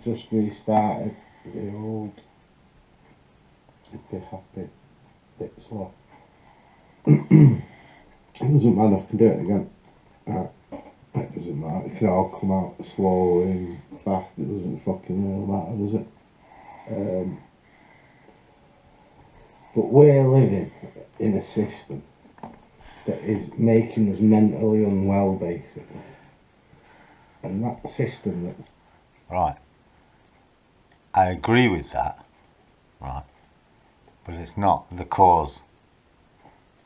just restarted the old. If they're happy, bit slow. It doesn't matter, I can do it again. Right. It doesn't matter. It can all come out slow and fast, it doesn't fucking really matter, does it? But we're living in a system that is making us mentally unwell, basically. And that system that... Right. I agree with that. Right. But it's not the cause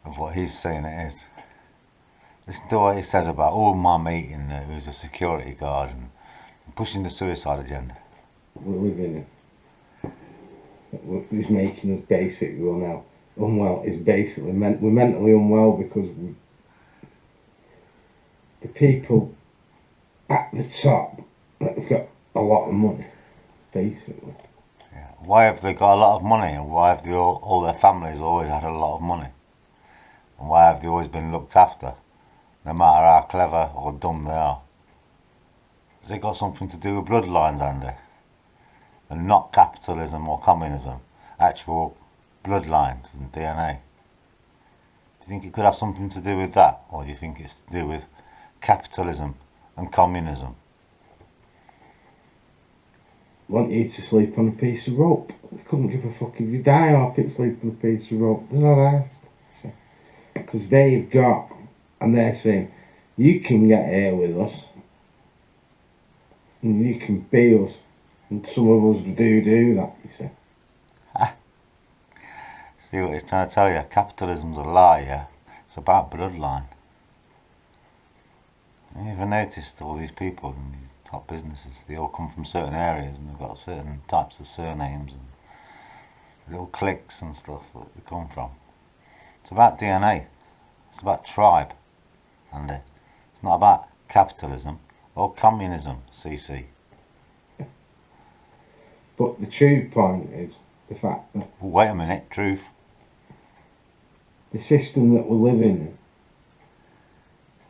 of what he's saying it is. Listen to what he says about my mate in there who's a security guard and pushing the suicide agenda. We're living in. He's making us basically unwell. Is basically we're mentally unwell because the people at the top that have got a lot of money, basically. Yeah. Why have they got a lot of money, and why have all their families always had a lot of money? And why have they always been looked after, no matter how clever or dumb they are? Has it got something to do with bloodlines, Andy? And not capitalism or communism, actual bloodlines and DNA. Do you think it could have something to do with that, or do you think it's to do with capitalism and communism? Want you to sleep on a piece of rope. They couldn't give a fuck if you die or pick sleep on a piece of rope. They're not asked. Because they've got, and they're saying, you can get here with us, and you can be us. And some of us do that, you see. See what he's trying to tell you? Capitalism's a lie, yeah? It's about bloodline. Have you ever noticed all these people in these top businesses, they all come from certain areas and they've got certain types of surnames and little cliques and stuff that they come from. It's about DNA. It's about tribe, Andy. It's not about capitalism or communism, CC. But the true point is the fact that... Wait a minute, truth. The system that we're living in.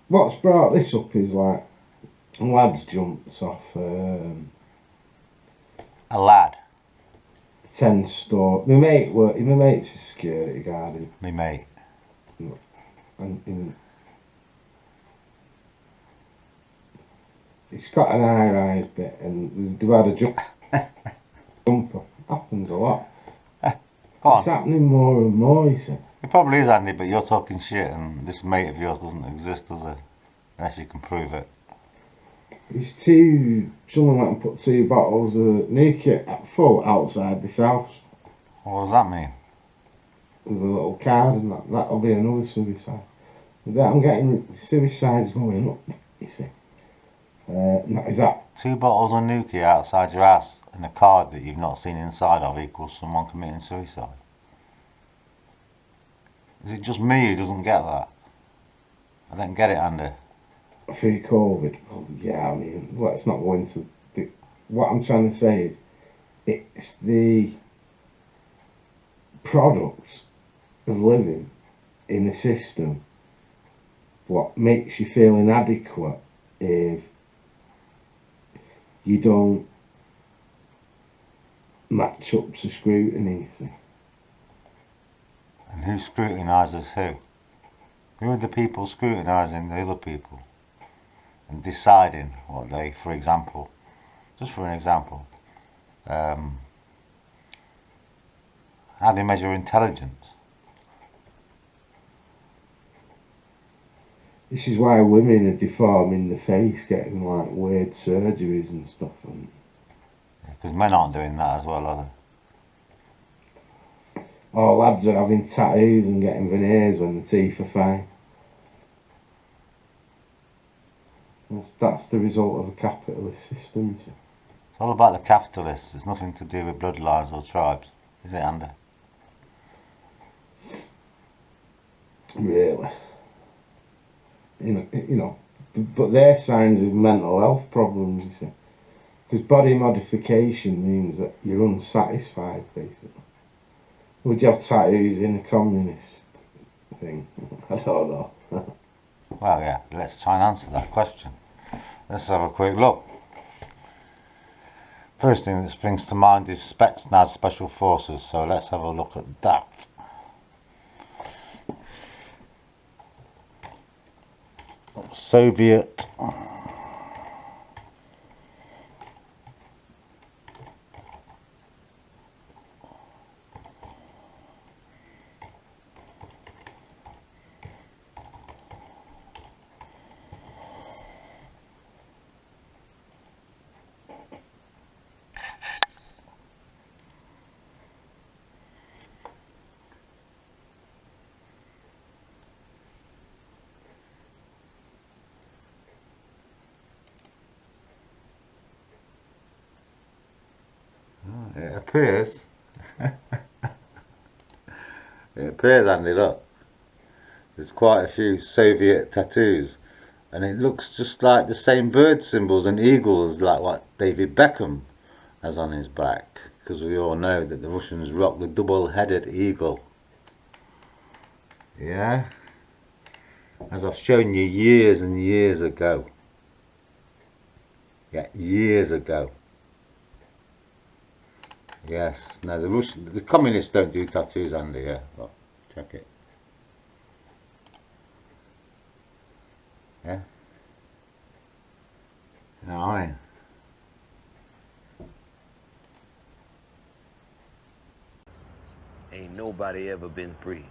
What's brought this up is like, lads jumps off a lad. 10-store. My mate's a security guard. My mate. And it's got an high-rise bit, and they've had a jumper. Happens a lot. Go on. It's happening more and more, you see. It probably is, Andy, but you're talking shit, and this mate of yours doesn't exist, does it? Unless you can prove it. Someone went and put 2 bottles of nuclear at full outside this house. What does that mean? With a little card, and that'll be another suicide. I'm getting suicides going up, you see. Is that 2 bottles of nuclear outside your house and a card that you've not seen inside of equals someone committing suicide? Is it just me who doesn't get that? I don't get it, Andy. Through COVID? Oh, yeah, I mean, let's not go into... What I'm trying to say is, it's the products of living in a system what makes you feel inadequate if you don't match up to scrutiny. And who scrutinises who? Who are the people scrutinising the other people and deciding what they, for example, just for an example, how they measure intelligence? This is why women are deforming the face, getting like weird surgeries and stuff. Because men aren't doing that as well, are they? Or lads are having tattoos and getting veneers when the teeth are fine. That's the result of a capitalist system. It's all about the capitalists. It's nothing to do with bloodlines or tribes, is it, Andy? Really? You know, but they're signs of mental health problems, you see. Because body modification means that you're unsatisfied, basically. Would you have tattoos in a communist thing? I don't know. Well, yeah, let's try and answer that question. Let's have a quick look. First thing that springs to mind is Spetsnaz Special Forces, so let's have a look at that. Soviet It appears, Andy, look, there's quite a few Soviet tattoos, and it looks just like the same bird symbols and eagles like what David Beckham has on his back, because we all know that the Russians rock the double-headed eagle. Yeah, as I've shown you years and years ago. Yeah, years ago. Yes, no, the communists don't do tattoos, Andy. Yeah, well, check it. Yeah. You know what I mean? Ain't nobody ever been free.